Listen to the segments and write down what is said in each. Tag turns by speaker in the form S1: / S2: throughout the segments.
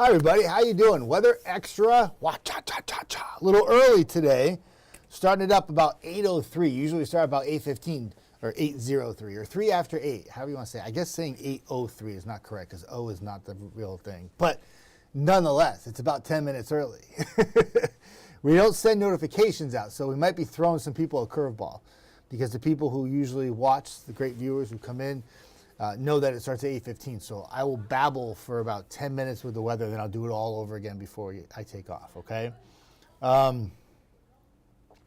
S1: Hi everybody, how you doing? Weather extra, wah-cha-cha-cha-cha. A little early today, starting it up about 8:03. Usually we start about 8:15 or 8:03 or 3 after 8, however you want to say it. I guess saying 8:03 is not correct because O is not the real thing. But nonetheless, it's about 10 minutes early. We don't send notifications out, so we might be throwing some people a curveball because the people who usually watch, the great viewers who come in, know that it starts at 8:15. So I will babble for about 10 minutes with the weather, then I'll do it all over again before I take off, okay?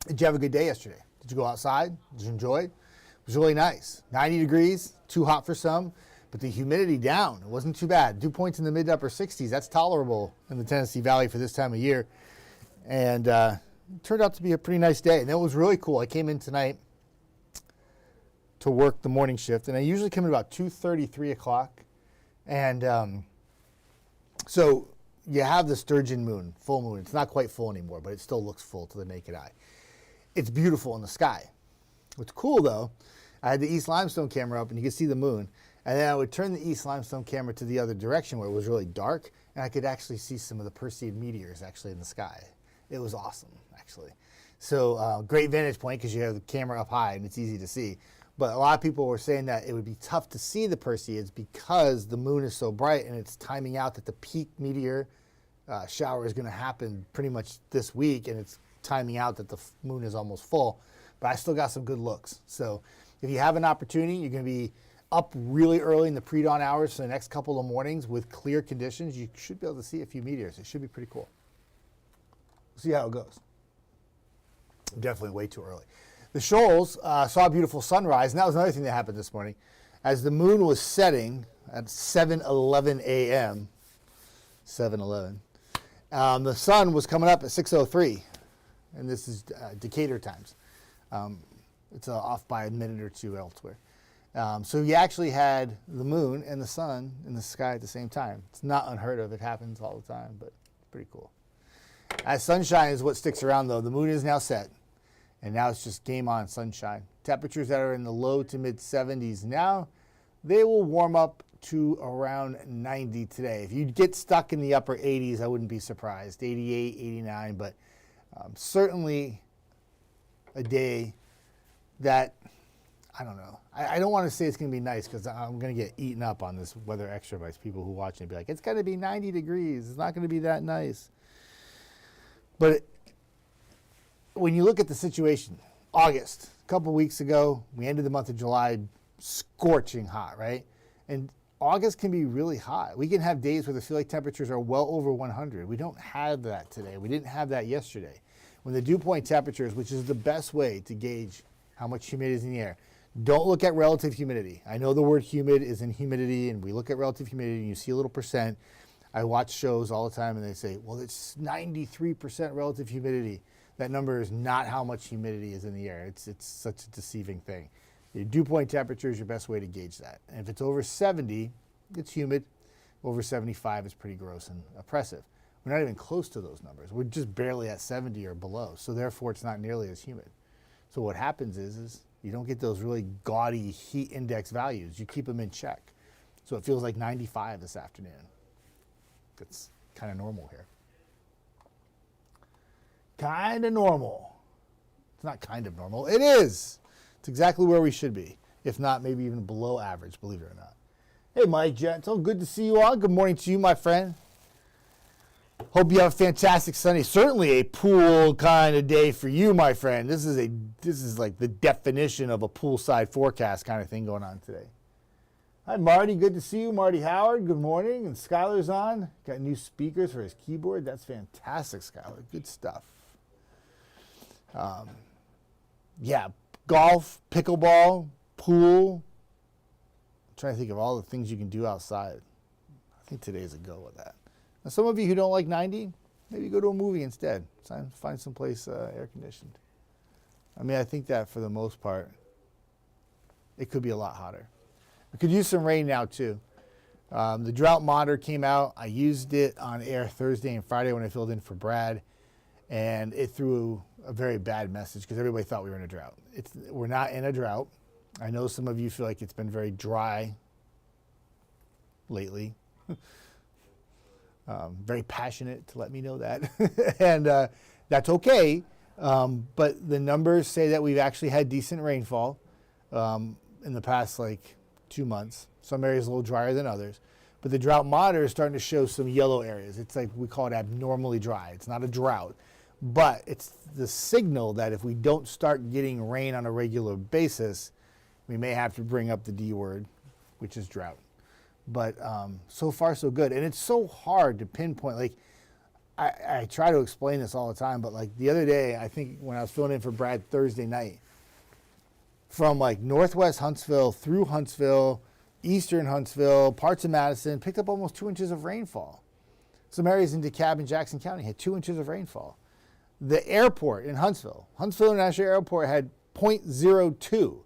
S1: Did you have a good day yesterday? Did you go outside? Did you enjoy it? It was really nice. 90 degrees, too hot for some, but the humidity down. It wasn't too bad. Dew points in the mid to upper 60s. That's tolerable in the Tennessee Valley for this time of year. And it turned out to be a pretty nice day. And that was really cool. I came in tonight to work the morning shift, and I usually come in about 2:30, 3 o'clock. And so you have the sturgeon moon, full moon. It's not quite full anymore, but it still looks full to the naked eye. It's beautiful in the sky. What's cool, though, I had the East Limestone camera up, and you could see the moon. And then I would turn the East Limestone camera to the other direction where it was really dark, and I could actually see some of the Perseid meteors actually in the sky. It was awesome, actually. So great vantage point because you have the camera up high, and it's easy to see. But a lot of people were saying that it would be tough to see the Perseids because the moon is so bright and it's timing out that the peak meteor shower is going to happen pretty much this week, and it's timing out that the moon is almost full. But I still got some good looks. So if you have an opportunity, you're going to be up really early in the pre-dawn hours for the next couple of mornings with clear conditions. You should be able to see a few meteors. It should be pretty cool. We'll see how it goes. Definitely way too early. The Shoals saw a beautiful sunrise, and that was another thing that happened this morning. As the moon was setting at 7:11 a.m., 7:11, the sun was coming up at 6:03, and this is Decatur times. It's off by a minute or two elsewhere. So you actually had the moon and the sun in the sky at the same time. It's not unheard of. It happens all the time, but it's pretty cool. As sunshine is what sticks around, though. The moon is now set. And now it's just game on sunshine. Temperatures that are in the low to mid 70s now, they will warm up to around 90 today. If you get stuck in the upper 80s, I wouldn't be surprised. 88, 89, but certainly a day that, I don't know. I don't want to say it's going to be nice because I'm going to get eaten up on this weather extra by people who watch and be like, it's going to be 90 degrees. It's not going to be that nice. But when you look at the situation, August, a couple of weeks ago, we ended the month of July scorching hot, right? And August can be really hot. We can have days where the feel like temperatures are well over 100. We don't have that today. We didn't have that yesterday. When the dew point temperatures, which is the best way to gauge how much humidity is in the air, don't look at relative humidity. I know the word humid is in humidity, and we look at relative humidity, and you see a little percent. I watch shows all the time, and they say, well, it's 93% relative humidity. That number is not how much humidity is in the air. It's such a deceiving thing. Your dew point temperature is your best way to gauge that. And if it's over 70, it's humid. Over 75 is pretty gross and oppressive. We're not even close to those numbers. We're just barely at 70 or below. So therefore, it's not nearly as humid. So what happens is you don't get those really gaudy heat index values. You keep them in check. So it feels like 95 this afternoon. That's kind of normal here. Kind of normal. It's not kind of normal. It is. It's exactly where we should be. If not, maybe even below average, believe it or not. Hey, Mike Gentle. Good to see you all. Good morning to you, my friend. Hope you have a fantastic Sunday. Certainly a pool kind of day for you, my friend. This is like the definition of a poolside forecast kind of thing going on today. Hi, Marty. Good to see you. Marty Howard. Good morning. And Skylar's on. Got new speakers for his keyboard. That's fantastic, Skylar. Good stuff. Yeah, golf, pickleball, pool. I'm trying to think of all the things you can do outside. I think today's a go with that. Now, some of you who don't like 90, maybe go to a movie instead. Find some place air conditioned. I mean, I think that for the most part, it could be a lot hotter. We could use some rain now too. The drought monitor came out. I used it on air Thursday and Friday when I filled in for Brad, and it threw a very bad message because everybody thought we were in a drought. We're not in a drought. I know some of you feel like it's been very dry lately. Very passionate to let me know that. And that's okay. But the numbers say that we've actually had decent rainfall in the past 2 months. Some areas a little drier than others. But the drought monitor is starting to show some yellow areas. It's we call it abnormally dry. It's not a drought. But it's the signal that if we don't start getting rain on a regular basis, we may have to bring up the D word, which is drought. But so far, so good. And it's so hard to pinpoint. I try to explain this all the time, but the other day, I think when I was filling in for Brad Thursday night, from northwest Huntsville through Huntsville, eastern Huntsville, parts of Madison, picked up almost 2 inches of rainfall. Some areas in DeKalb and Jackson County had 2 inches of rainfall. The airport in Huntsville International Airport had 0.02.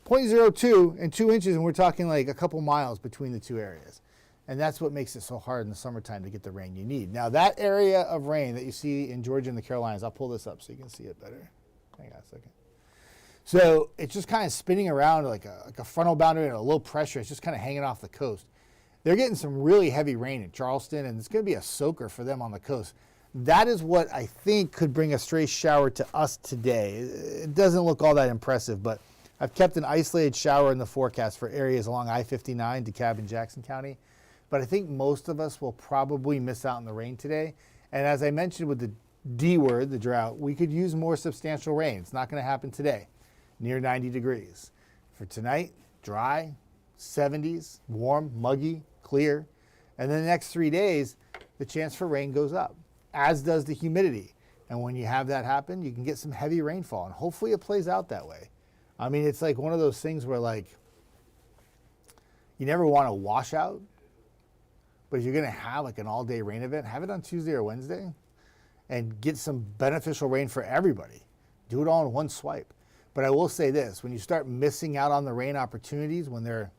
S1: 0.02 and 2 inches, and we're talking a couple miles between the two areas. And that's what makes it so hard in the summertime to get the rain you need. Now, that area of rain that you see in Georgia and the Carolinas, I'll pull this up so you can see it better. Hang on a second. So it's just kind of spinning around like a frontal boundary and a low pressure. It's just kind of hanging off the coast. They're getting some really heavy rain in Charleston, and it's going to be a soaker for them on the coast. That is what I think could bring a stray shower to us today. It doesn't look all that impressive, but I've kept an isolated shower in the forecast for areas along I-59, DeKalb, and Jackson County. But I think most of us will probably miss out on the rain today. And as I mentioned with the D word, the drought, we could use more substantial rain. It's not going to happen today, near 90 degrees. For tonight, dry, 70s, warm, muggy, clear. And then the next 3 days, the chance for rain goes up, as does the humidity. And when you have that happen, you can get some heavy rainfall. And hopefully it plays out that way. I mean, it's like one of those things where you never want a washout. But if you're going to have an all-day rain event, have it on Tuesday or Wednesday and get some beneficial rain for everybody. Do it all in one swipe. But I will say this, when you start missing out on the rain opportunities when they're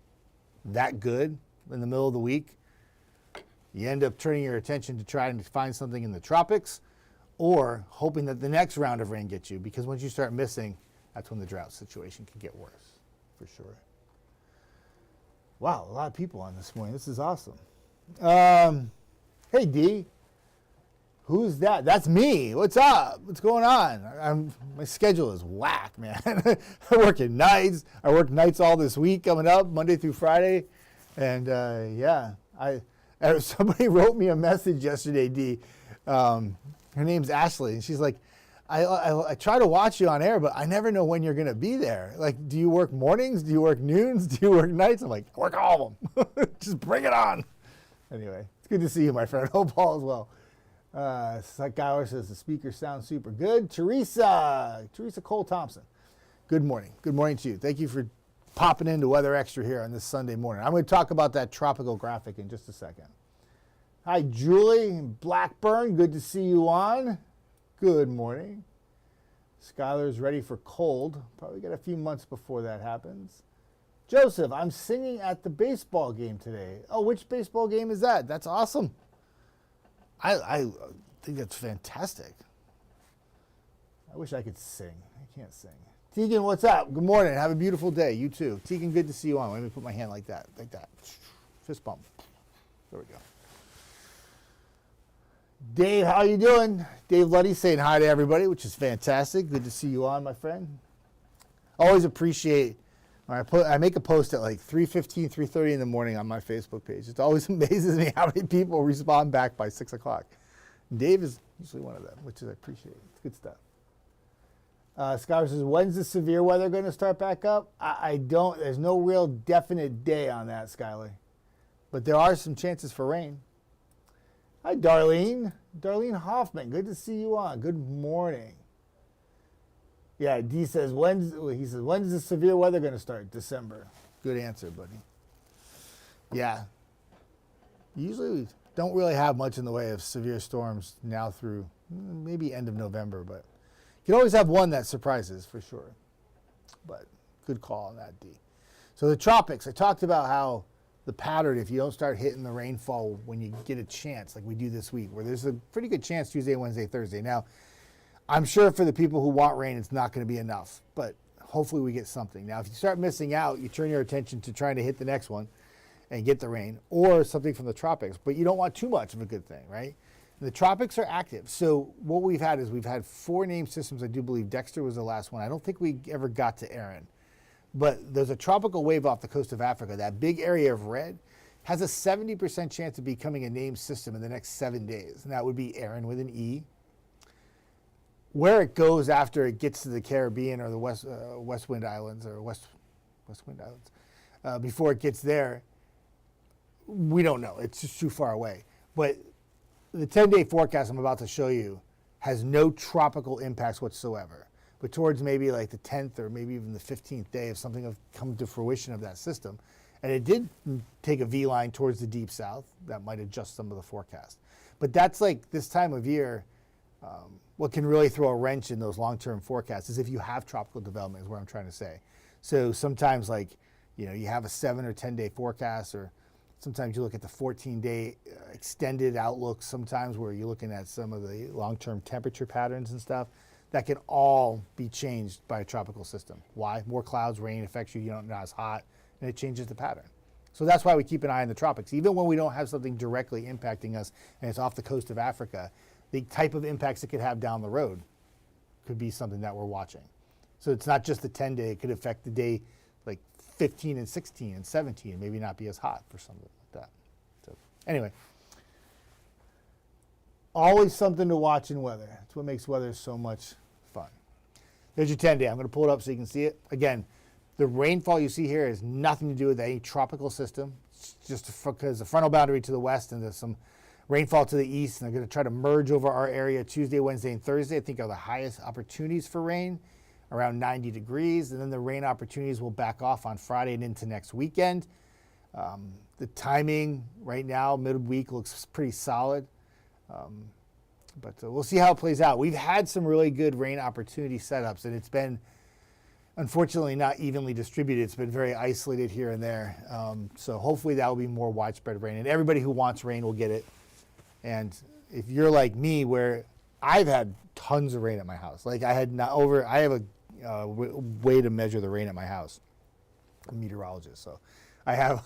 S1: that good in the middle of the week, you end up turning your attention to trying to find something in the tropics or hoping that the next round of rain gets you, because once you start missing, that's when the drought situation can get worse, for sure. Wow, a lot of people on this morning. This is awesome. Hey D, who's that? That's me. What's up? What's going on? My schedule is whack, man. I work at nights. I work nights all this week coming up, Monday through Friday. And somebody wrote me a message yesterday, D. Her name's Ashley, and she's like, I try to watch you on air, but I never know when you're going to be there. Do you work mornings? Do you work noons? Do you work nights? I'm like, I work all of them. Just bring it on. Anyway, it's good to see you, my friend. Hope all is well. Skyler says the speaker sounds super good. Teresa Cole Thompson. Good morning. Good morning to you. Thank you for popping into Weather Extra here on this Sunday morning. I'm going to talk about that tropical graphic in just a second. Hi, Julie in Blackburn. Good to see you on. Good morning. Skyler's ready for cold. Probably got a few months before that happens. Joseph, I'm singing at the baseball game today. Oh, which baseball game is that? That's awesome. I think that's fantastic. I wish I could sing. I can't sing. Tegan, what's up? Good morning. Have a beautiful day. You too. Tegan, good to see you on. Let me put my hand like that. Fist bump. There we go. Dave, how you doing? Dave Luddy saying hi to everybody, which is fantastic. Good to see you on, my friend. Always appreciate I make a post at 3:15, 3:30 in the morning on my Facebook page. It always amazes me how many people respond back by 6 o'clock. Dave is usually one of them, which I appreciate. It's good stuff. Skyler says, when's the severe weather going to start back up? There's no real definite day on that, Skyler. But there are some chances for rain. Hi, Darlene. Darlene Hoffman, good to see you on. Good morning. Yeah, D says, when's the severe weather going to start? December. Good answer, buddy. Yeah. Usually we don't really have much in the way of severe storms now through maybe end of November, but you can always have one that surprises for sure. But good call on that, D. So the tropics, I talked about how the pattern, if you don't start hitting the rainfall when you get a chance, like we do this week, where there's a pretty good chance Tuesday, Wednesday, Thursday. Now, I'm sure for the people who want rain, it's not going to be enough, but hopefully we get something. Now, if you start missing out, you turn your attention to trying to hit the next one. and get the rain, or something from the tropics. But you don't want too much of a good thing, right? The tropics are active. So what we've had is we've had 4 named systems. I do believe Dexter was the last one. I don't think we ever got to Aaron. But there's a tropical wave off the coast of Africa. That big area of red has a 70% chance of becoming a named system in the next 7 days. And that would be Aaron with an E. Where it goes after it gets to the Caribbean or the West Wind Islands or West Wind Islands, before it gets there, we don't know. It's just too far away. But the 10-day forecast I'm about to show you has no tropical impacts whatsoever. But towards maybe like the 10th or maybe even the 15th day, if something have come to fruition of that system, and it did take a V line towards the deep south, that might adjust some of the forecast. But that's like this time of year, what can really throw a wrench in those long-term forecasts is if you have tropical development, is what I'm trying to say. So sometimes like, you have a 7 or 10-day forecast, or sometimes you look at the 14-day extended outlook sometimes where you're looking at some of the long-term temperature patterns and stuff. That can all be changed by a tropical system. Why? More clouds, rain affects you, you're not as hot, and it changes the pattern. So that's why we keep an eye on the tropics. Even when we don't have something directly impacting us and it's off the coast of Africa, the type of impacts it could have down the road could be something that we're watching. So it's not just the 10-day, it could affect the day like 15 and 16 and 17, maybe not be as hot for something like that. So anyway, always something to watch in weather. That's what makes weather so much fun. There's your 10-day. I'm going to pull it up so you can see it. Again, the rainfall you see here has nothing to do with any tropical system. It's just because the frontal boundary to the west and there's some rainfall to the east, and they're going to try to merge over our area Tuesday, Wednesday, and Thursday. I think are the highest opportunities for rain, around 90 degrees, and then the rain opportunities will back off on Friday and into next weekend. The timing right now, midweek, looks pretty solid, but we'll see how it plays out. We've had some really good rain opportunity setups, and it's been, unfortunately, not evenly distributed. It's been very isolated here and there, so hopefully that will be more widespread rain, and everybody who wants rain will get it. And if you're like me, where I've had tons of rain at my house, like I have a way to measure the rain at my house. I'm a meteorologist, so I have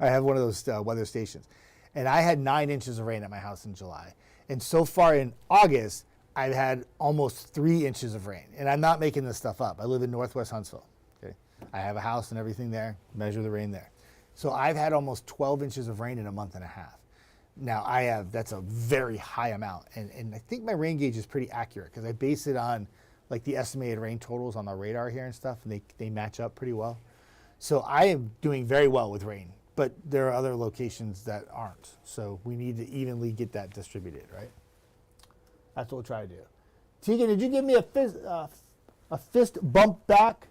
S1: I have one of those weather stations, and I had 9 inches of rain at my house in July. And so far in August, I've had almost 3 inches of rain, and I'm not making this stuff up. I live in Northwest Huntsville. Okay, I have a house and everything there. Measure the rain there. So I've had almost 12 inches of rain in a month and a half. Now that's a very high amount, and I think my rain gauge is pretty accurate because I base it on like the estimated rain totals on the radar here and stuff, and they match up pretty well. So I am doing very well with rain, but there are other locations that aren't. So we need to evenly get that distributed, right? That's what we'll try to do. Tegan, did you give me a fist bump back?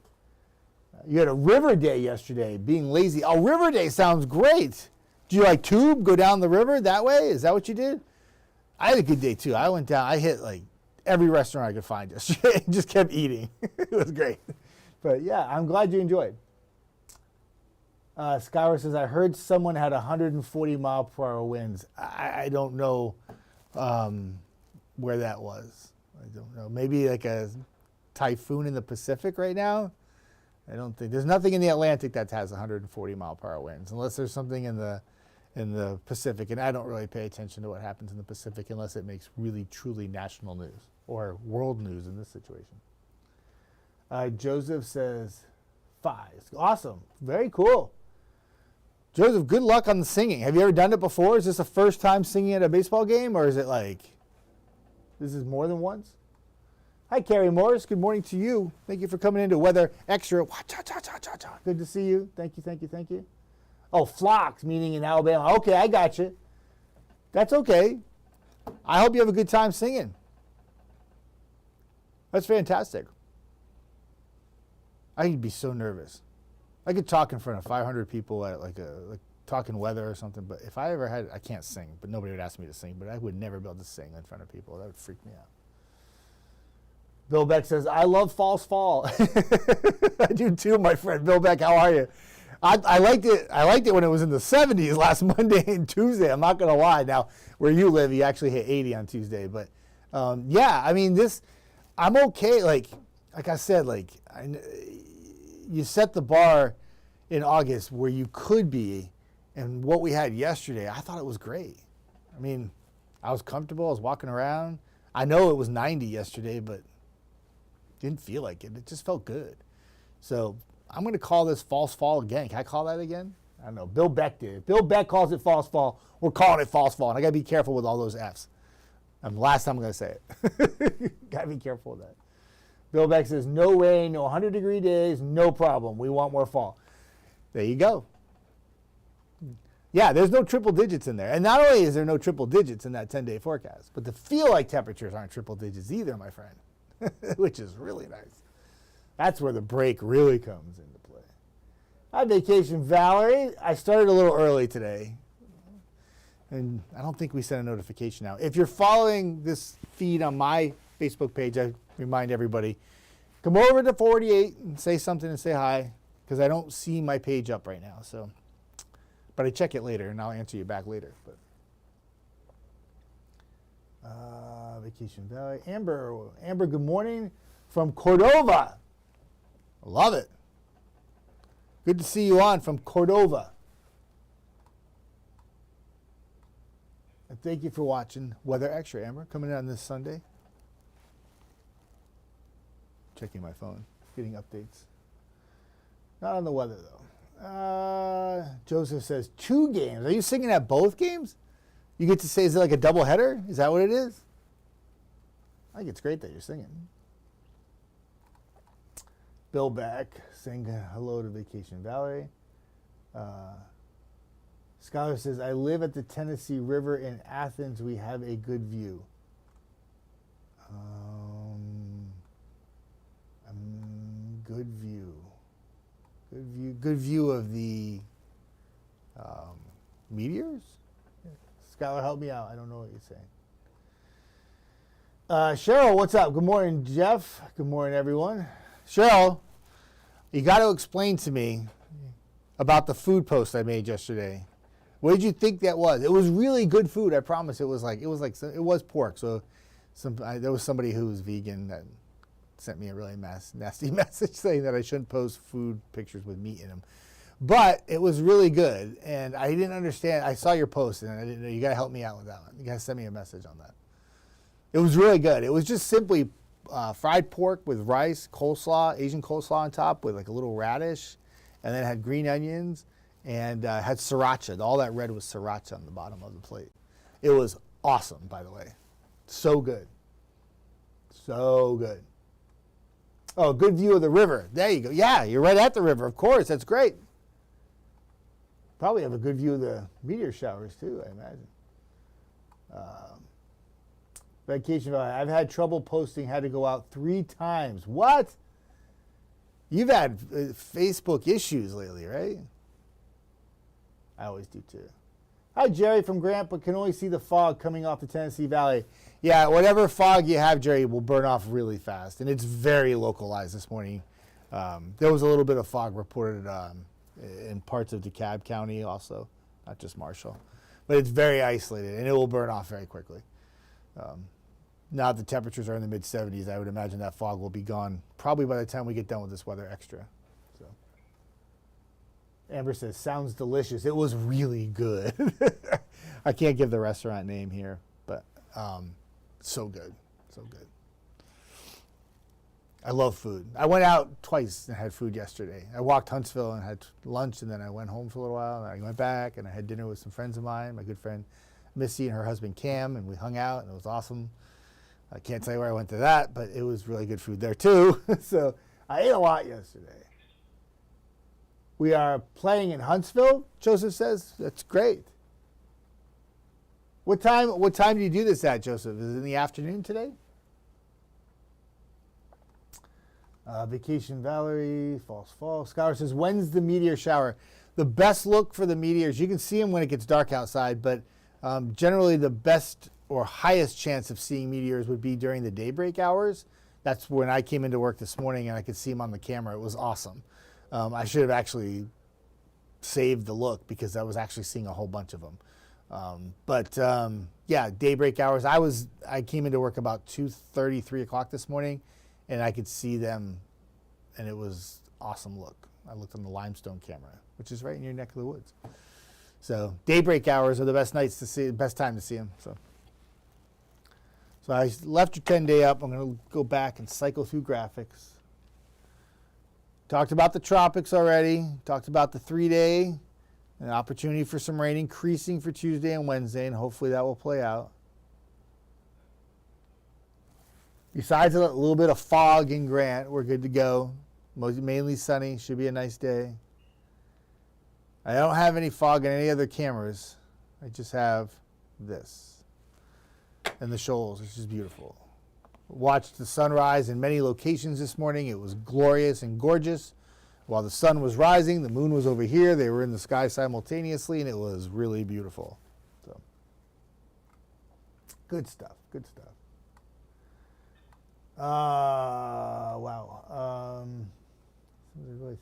S1: You had a river day yesterday, being lazy. Oh, river day sounds great. Do you like tube, go down the river that way? Is that what you did? I had a good day too. I went down, I hit like every restaurant I could find yesterday. Just kept eating. It was great. But yeah, I'm glad you enjoyed. Skylar says, I heard someone had 140 mile per hour winds. I don't know where that was. I don't know. Maybe like a typhoon in the Pacific right now? I don't think. There's nothing in the Atlantic that has 140 mile per hour winds, unless there's something in the Pacific. And I don't really pay attention to what happens in the Pacific unless it makes really, truly national news or world news in this situation. Joseph says 5. Awesome. Very cool. Joseph, good luck on the singing. Have you ever done it before? Is this the first time singing at a baseball game, or is it like this is more than once? Hi, Carrie Morris. Good morning to you. Thank you for coming into Weather Extra. Good to see you. Thank you, thank you, thank you. Oh, flocks, meaning in Alabama. Okay, I got you. That's okay. I hope you have a good time singing. That's fantastic. I'd be so nervous. I could talk in front of 500 people at like talking weather or something, but if I ever had, I can't sing, but nobody would ask me to sing, but I would never be able to sing in front of people. That would freak me out. Bill Beck says, I love False Fall. I do too, my friend. Bill Beck, how are you? I liked it when it was in the 70s last Monday and Tuesday. I'm not going to lie. Now, where you live, you actually hit 80 on Tuesday. But, yeah, I mean, I'm okay. Like I said, you set the bar in August where you could be, And what we had yesterday, I thought it was great. I mean, I was comfortable. I was walking around. I know it was 90 yesterday, but didn't feel like it. It just felt good. So I'm going to call this false fall again. Can I call that again? I don't know. Bill Beck did. Bill Beck calls it false fall. We're calling it false fall. And I got to be careful with all those F's. Last time I'm going to say it. Got to be careful with that. Bill Beck says, no rain, no 100-degree days, no problem. We want more fall. There you go. Yeah, there's no triple digits in there. And not only is there no triple digits in that 10-day forecast, but the feel-like temperatures aren't triple digits either, my friend, which is really nice. That's where the break really comes into play. Hi, Vacation Valerie. I started a little early today, and I don't think we sent a notification out. If you're following this feed on my Facebook page, I remind everybody, come over to 48 and say something and say hi, because I don't see my page up right now. But I check it later, and I'll answer you back later. But Vacation Valley. Amber, good morning from Cordova. Love it. Good to see you on from Cordova. And thank you for watching Weather Extra, Amber, coming out on this Sunday. Checking my phone, getting updates. Not on the weather, though. Joseph says 2 games. Are you singing at both games? You get to say, is it like a double header? Is that what it is? I think it's great that you're singing. Bill Beck saying hello to Vacation Valley. Scholar says, I live at the Tennessee River in Athens. We have a good view. Good view. Good view of the meteors? Skylar, help me out. I don't know what you're saying. Cheryl, what's up? Good morning, Jeff. Good morning, everyone. Cheryl, you got to explain to me about the food post I made yesterday. What did you think that was? It was really good food. I promise. It was pork. So there was somebody who was vegan that sent me a really nasty message saying that I shouldn't post food pictures with meat in them. But it was really good, and I didn't understand. I saw your post, and I didn't know. You got to help me out with that one. You got to send me a message on that. It was really good. It was just simply fried pork with rice, coleslaw, Asian coleslaw on top with like a little radish, and then it had green onions and had sriracha. All that red was sriracha on the bottom of the plate. It was awesome, by the way. So good. So good. Oh, good view of the river. There you go. Yeah, you're right at the river. Of course, that's great. Probably have a good view of the meteor showers too, I imagine. Vacation Valley. I've had trouble posting. Had to go out 3 times. What? You've had Facebook issues lately, right? I always do too. Hi, Jerry from Grant, but can only see the fog coming off the Tennessee Valley. Yeah, whatever fog you have, Jerry, will burn off really fast, and it's very localized this morning. There was a little bit of fog reported in parts of DeKalb County also, not just Marshall. But it's very isolated, and it will burn off very quickly. Now the temperatures are in the mid-70s, I would imagine that fog will be gone probably by the time we get done with this weather extra. So, Amber says, sounds delicious. It was really good. I can't give the restaurant name here, but so good, so good. I love food. I went out twice and had food yesterday. I walked Huntsville and had lunch, and then I went home for a little while, and I went back, and I had dinner with some friends of mine, my good friend Missy and her husband Cam, and we hung out, and it was awesome. I can't tell you where I went to that, but it was really good food there too. So I ate a lot yesterday. We are playing in Huntsville, Joseph says. That's great. What time do you do this at, Joseph? Is it in the afternoon today? Vacation Valerie, false fall. Scholar says, when's the meteor shower? The best look for the meteors, you can see them when it gets dark outside, but generally the best or highest chance of seeing meteors would be during the daybreak hours. That's when I came into work this morning and I could see them on the camera. It was awesome. I should have actually saved the look because I was actually seeing a whole bunch of them. Yeah, daybreak hours. I came into work about 2:30, 3 o'clock this morning, and I could see them, and it was awesome look. I looked on the limestone camera, which is right in your neck of the woods. So daybreak hours are the best nights to see, best time to see them. So I left your 10-day up. I'm going to go back and cycle through graphics. Talked about the tropics already. Talked about the 3-day. An opportunity for some rain increasing for Tuesday and Wednesday, and hopefully that will play out. Besides a little bit of fog in Grant, we're good to go. Mainly sunny. Should be a nice day. I don't have any fog on any other cameras. I just have this and the shoals, which is beautiful. Watched the sunrise in many locations this morning. It was glorious and gorgeous. While the sun was rising, the moon was over here. They were in the sky simultaneously, and it was really beautiful. So, good stuff. Good stuff. Wow. What do I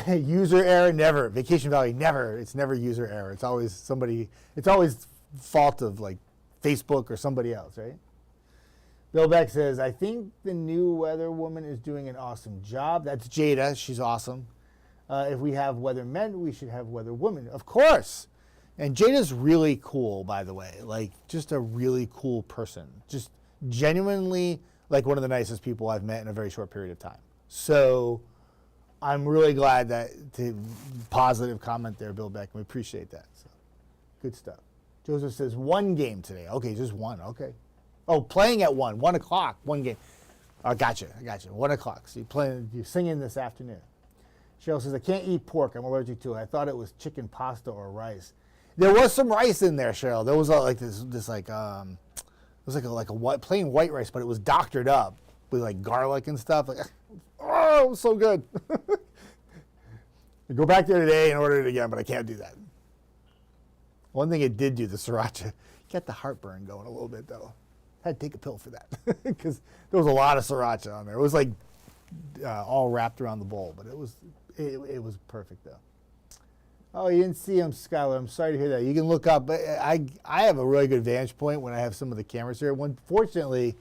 S1: think? User error, never. Vacation Valley, never. It's never user error. It's always somebody. It's always fault of like Facebook or somebody else, right? Bill Beck says, I think the new weather woman is doing an awesome job. That's Jada. She's awesome. If we have weather men, we should have weather women. Of course. And Jada's really cool, by the way. Like, just a really cool person. Just genuinely, like, one of the nicest people I've met in a very short period of time. So I'm really glad that positive comment there, Bill Beck. We appreciate that. So, good stuff. Joseph says, one game today. Okay, just one. Okay. Oh, playing at 1 o'clock, one game. I gotcha. 1 o'clock. So you're singing this afternoon. Cheryl says, I can't eat pork. I'm allergic to it. I thought it was chicken pasta or rice. There was some rice in there, Cheryl. There was like a plain white rice, but it was doctored up with like garlic and stuff. Like, oh, it was so good. I go back there today and order it again, but I can't do that. One thing it did do, the sriracha, got the heartburn going a little bit though. Had to take a pill for that because there was a lot of sriracha on there. It was like all wrapped around the bowl, but it was perfect though. Oh, you didn't see him, Skylar. I'm sorry to hear that. You can look up. I have a really good vantage point when I have some of the cameras here. Fortunately,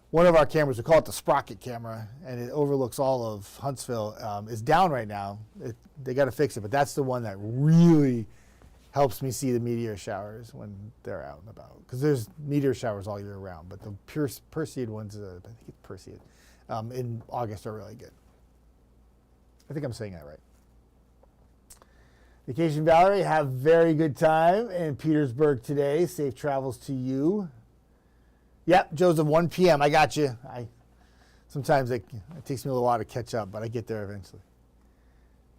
S1: one of our cameras, we call it the Sprocket camera, and it overlooks all of Huntsville, is down right now. They got to fix it, but that's the one that really helps me see the meteor showers when they're out and about. Because there's meteor showers all year round, but the Perseid ones, I think it's Perseid, in August are really good. I think I'm saying that right. Vacation Valerie, have very good time in Petersburg today. Safe travels to you. Yep, Joseph, 1 p.m. I got you. Sometimes it takes me a little while to catch up, but I get there eventually.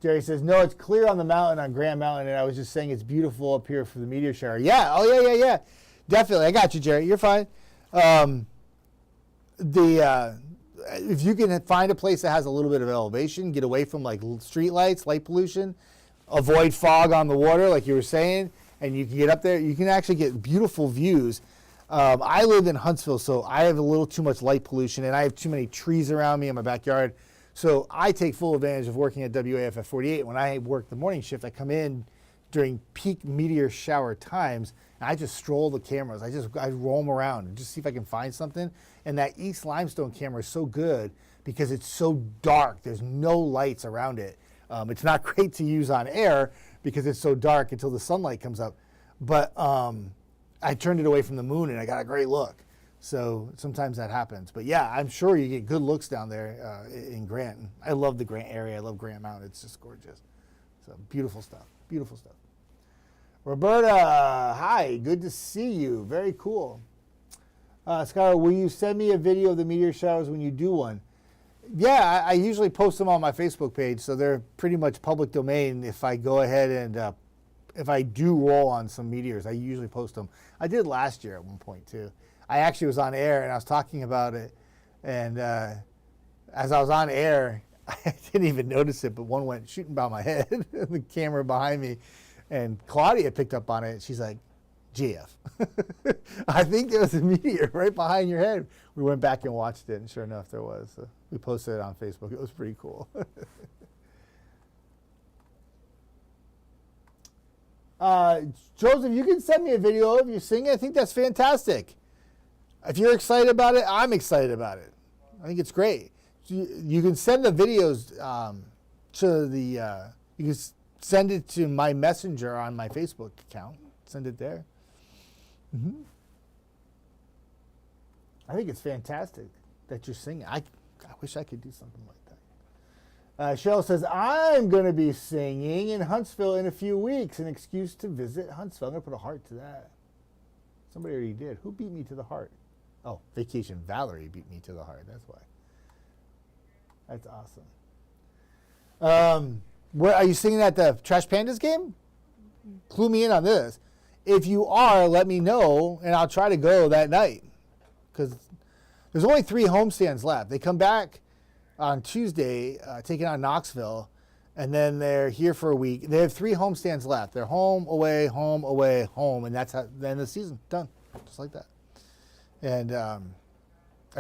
S1: Jerry says, no, it's clear on the mountain, on Grand Mountain, and I was just saying it's beautiful up here for the meteor shower. Yeah, yeah. Definitely. I got you, Jerry. You're fine. If you can find a place that has a little bit of elevation, get away from like street lights, light pollution, avoid fog on the water, like you were saying, and you can get up there, you can actually get beautiful views. I live in Huntsville, so I have a little too much light pollution, and I have too many trees around me in my backyard. So I take full advantage of working at WAFF 48. When I work the morning shift, I come in during peak meteor shower times, and I just stroll the cameras. I roll them around and just see if I can find something. And that East Limestone camera is so good because it's so dark. There's no lights around it. It's not great to use on air because it's so dark until the sunlight comes up. But I turned it away from the moon, and I got a great look. So sometimes that happens. But yeah, I'm sure you get good looks down there in Grant. I love the Grant area. I love Grant Mountain. It's just gorgeous. So beautiful stuff. Beautiful stuff. Roberta, hi. Good to see you. Very cool. Skylar, will you send me a video of the meteor showers when you do one? Yeah, I usually post them on my Facebook page, so they're pretty much public domain. If I go ahead and if I do roll on some meteors, I usually post them. I did last year at one point too. I actually was on air and I was talking about it, and as I was on air, I didn't even notice it, but one went shooting by my head, the camera behind me, and Claudia picked up on it. She's like, GF. I think there was a meteor right behind your head. We went back and watched it, and sure enough, there was. So we posted it on Facebook. It was pretty cool. Joseph, you can send me a video of you singing. I think that's fantastic. If you're excited about it, I'm excited about it. I think it's great. You can send the videos to the, you can send it to my messenger on my Facebook account. Send it there. Mm-hmm. I think it's fantastic that you're singing. I wish I could do something like that. Cheryl says, I'm going to be singing in Huntsville in a few weeks. An excuse to visit Huntsville. I'm going to put a heart to that. Somebody already did. Who beat me to the heart? Oh, Vacation Valerie beat me to the heart. That's why. That's awesome. Where are you singing at the Trash Pandas game? Clue me in on this. If you are, let me know, and I'll try to go that night. Because there's only 3 homestands left. They come back on Tuesday, taking on Knoxville, and then they're here for a week. They have 3 homestands left. They're home, away, home, and that's how the end of the season. Done, just like that. And I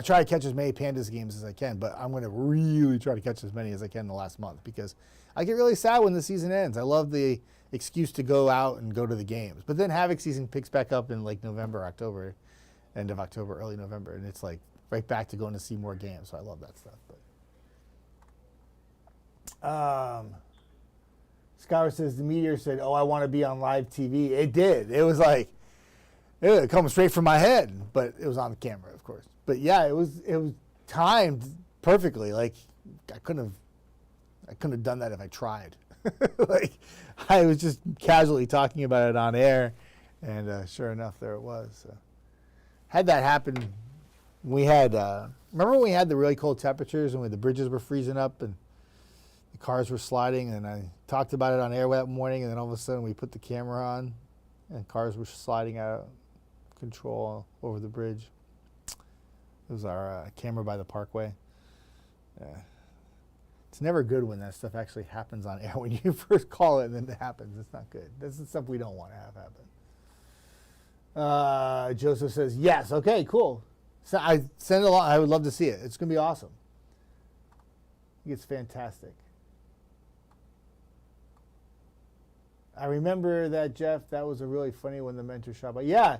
S1: try to catch as many Pandas games as I can, but I'm going to really try to catch as many as I can in the last month because I get really sad when the season ends. I love the excuse to go out and go to the games. But then Havoc season picks back up in like November, October, end of October, early November, and it's like right back to going to see more games. So I love that stuff. But Skylar says the Meteor said, "Oh, I want to be on live TV." It did. It was like it comes straight from my head, but it was on the camera, of course. But yeah, it was timed perfectly. Like I couldn't have done that if I tried. Like I was just casually talking about it on air, and sure enough, there it was. So, had that happen, we had remember when we had the really cold temperatures and when the bridges were freezing up and the cars were sliding, and I talked about it on air that morning, and then all of a sudden we put the camera on, and cars were sliding out of control over the bridge. It was our camera by the Parkway. It's never good when that stuff actually happens on air. When you first call it and then it happens, it's not good. This is stuff we don't want to have happen. Joseph says, yes. Okay, cool. So I send it along. I would love to see it. It's going to be awesome. I think it's fantastic. I remember that, Jeff. That was a really funny one, the mentor shop. But yeah.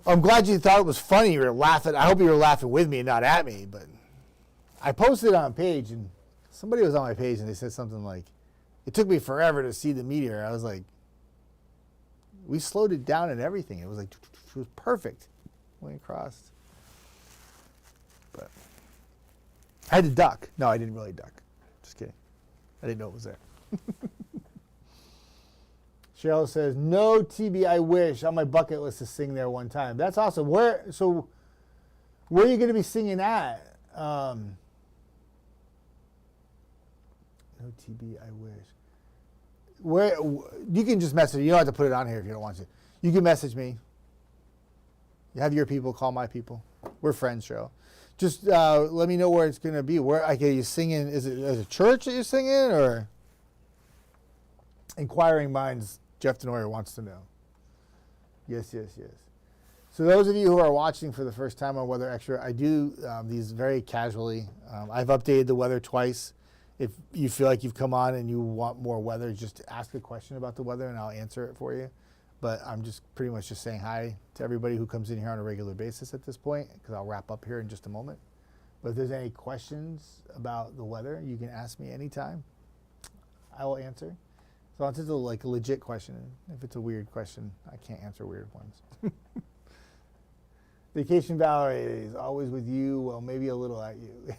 S1: I'm glad you thought it was funny. You were laughing. I hope you were laughing with me and not at me. But I posted it on page, and somebody was on my page, and they said something like, "It took me forever to see the meteor." I was like, "We slowed it down and everything. It was like it was perfect, going across." But I had to duck. No, I didn't really duck. Just kidding. I didn't know it was there. Cheryl says, no TB, I wish. On my bucket list to sing there one time. That's awesome. Where are you going to be singing at? No TB, I wish. Where you can just message. You don't have to put it on here if you don't want to. You can message me. You have your people, call my people. We're friends, Cheryl. Just let me know where it's going to be. Where are you singing? Is it a church that you're singing, or Inquiring Minds? Jeff Desnoyers wants to know. Yes. So those of you who are watching for the first time on Weather Extra, I do these very casually. I've updated the weather twice. If you feel like you've come on and you want more weather, just ask a question about the weather and I'll answer it for you. But I'm just pretty much just saying hi to everybody who comes in here on a regular basis at this point, because I'll wrap up here in just a moment. But if there's any questions about the weather, you can ask me anytime. I will answer. So it's just a legit question. If it's a weird question, I can't answer weird ones. Vacation Valerie is always with you. Well, maybe a little at you.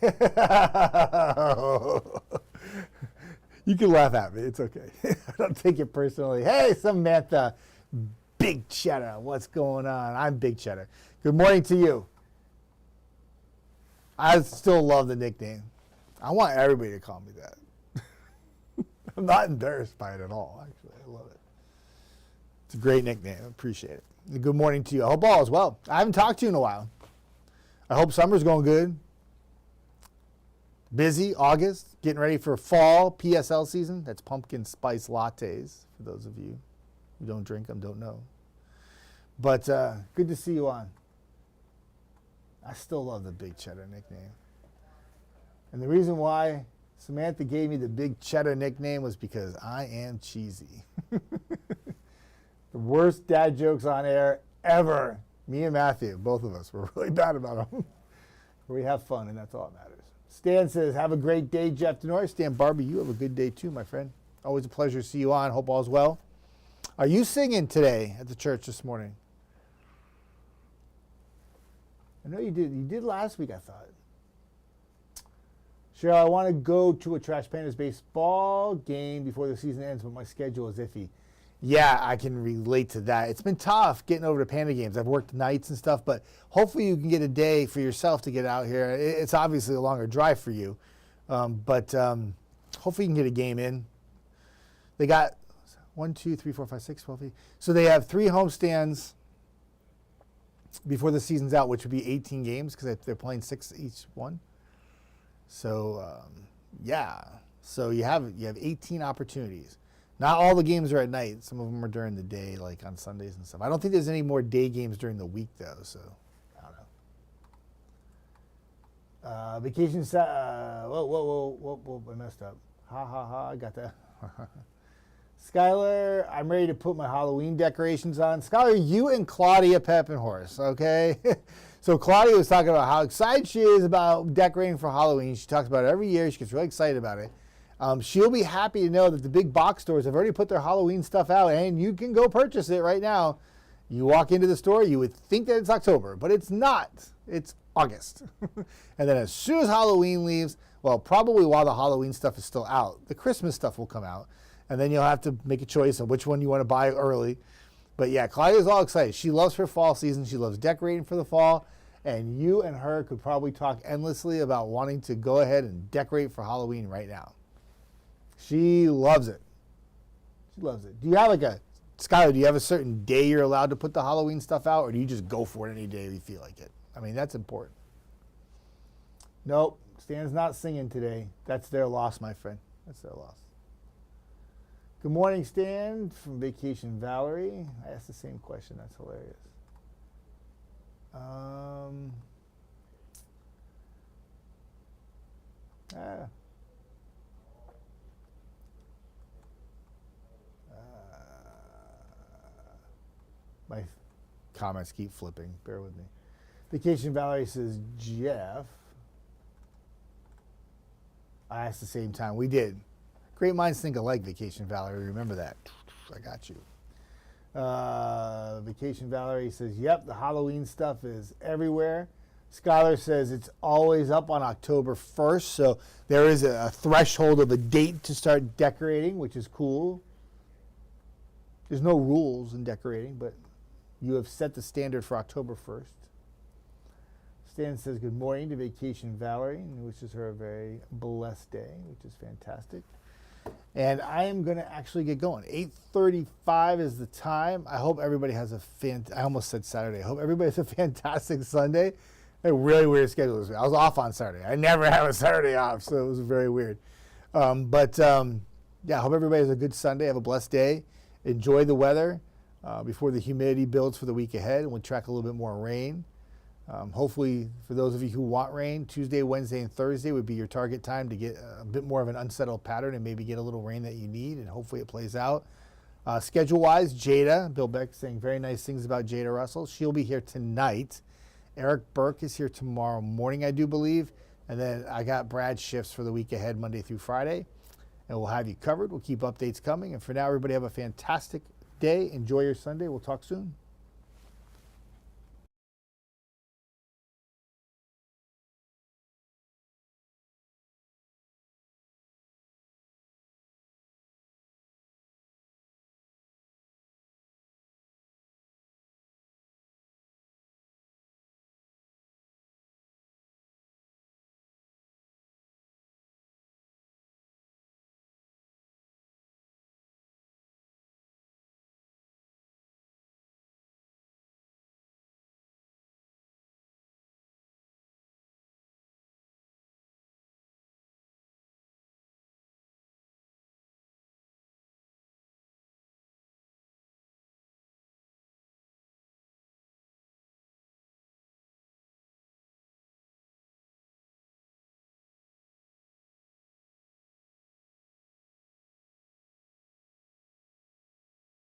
S1: You can laugh at me. It's okay. I don't take it personally. Hey, Samantha, Big Cheddar. What's going on? I'm Big Cheddar. Good morning to you. I still love the nickname. I want everybody to call me that. I'm not embarrassed by it at all, actually. I love it. It's a great nickname. I appreciate it. And good morning to you. I hope all is well. I haven't talked to you in a while. I hope summer's going good. Busy, August, getting ready for fall PSL season. That's pumpkin spice lattes, for those of you who don't drink them, don't know. But good to see you on. I still love the Big Cheddar nickname. And the reason why Samantha gave me the Big Cheddar nickname was because I am cheesy. The worst dad jokes on air ever. Me and Matthew, both of us, were really bad about them. We have fun, and that's all that matters. Stan says, have a great day, Jeff Desnoyers. Stan Barbie, you have a good day too, my friend. Always a pleasure to see you on. Hope all's well. Are you singing today at the church this morning? I know you did. You did last week, I thought. Cheryl, I want to go to a Trash Pandas baseball game before the season ends, but my schedule is iffy. Yeah, I can relate to that. It's been tough getting over to Panda games. I've worked nights and stuff, but hopefully you can get a day for yourself to get out here. It's obviously a longer drive for you, but hopefully you can get a game in. They got 1, 2, 3, 4, 5, 6, 12. So they have 3 homestands before the season's out, which would be 18 games because they're playing 6 each one. So, yeah. So you have 18 opportunities. Not all the games are at night. Some of them are during the day, like on Sundays and stuff. I don't think there's any more day games during the week, though. So, I don't know. Vacation. Whoa, I messed up. Ha, I got that. Skylar, I'm ready to put my Halloween decorations on. Skylar, you and Claudia Peppenhorse, okay? So Claudia was talking about how excited she is about decorating for Halloween. She talks about it every year. She gets really excited about it. She'll be happy to know that the big box stores have already put their Halloween stuff out, and you can go purchase it right now. You walk into the store, you would think that it's October, but it's not. It's August. And then as soon as Halloween leaves, well, probably while the Halloween stuff is still out, the Christmas stuff will come out. And then you'll have to make a choice on which one you want to buy early. But yeah, Claudia's all excited. She loves her fall season. She loves decorating for the fall. And you and her could probably talk endlessly about wanting to go ahead and decorate for Halloween right now. She loves it. She loves it. Do you have Skylar, do you have a certain day you're allowed to put the Halloween stuff out? Or do you just go for it any day you feel like it? I mean, that's important. Nope, Stan's not singing today. That's their loss, my friend. That's their loss. Good morning, Stan from Vacation Valerie. I asked the same question. That's hilarious. My comments keep flipping. Bear with me. Vacation Valerie says, Jeff. I asked the same time. We did. Great minds think alike, Vacation Valerie. Remember that. I got you. Vacation Valerie says, yep, the Halloween stuff is everywhere. Skylar says it's always up on October 1st, so there is a threshold of a date to start decorating, which is cool. There's no rules in decorating, but you have set the standard for October 1st. Stan says good morning to Vacation Valerie and wishes her a very blessed day, which is fantastic. And I am going to actually get going. 8:35 is the time. I hope everybody has I almost said Saturday. I hope everybody has a fantastic Sunday. A really weird schedule this week. I was off on Saturday. I never have a Saturday off, so it was very weird. Yeah, I hope everybody has a good Sunday. Have a blessed day. Enjoy the weather before the humidity builds for the week ahead, and we'll track a little bit more rain. Hopefully, for those of you who want rain, Tuesday, Wednesday, and Thursday would be your target time to get a bit more of an unsettled pattern and maybe get a little rain that you need, and hopefully it plays out. Schedule-wise, Jada, Bill Beck saying very nice things about Jada Russell. She'll be here tonight. Eric Burke is here tomorrow morning, I do believe. And then I got Brad's shifts for the week ahead, Monday through Friday. And we'll have you covered. We'll keep updates coming. And for now, everybody have a fantastic day. Enjoy your Sunday. We'll talk soon.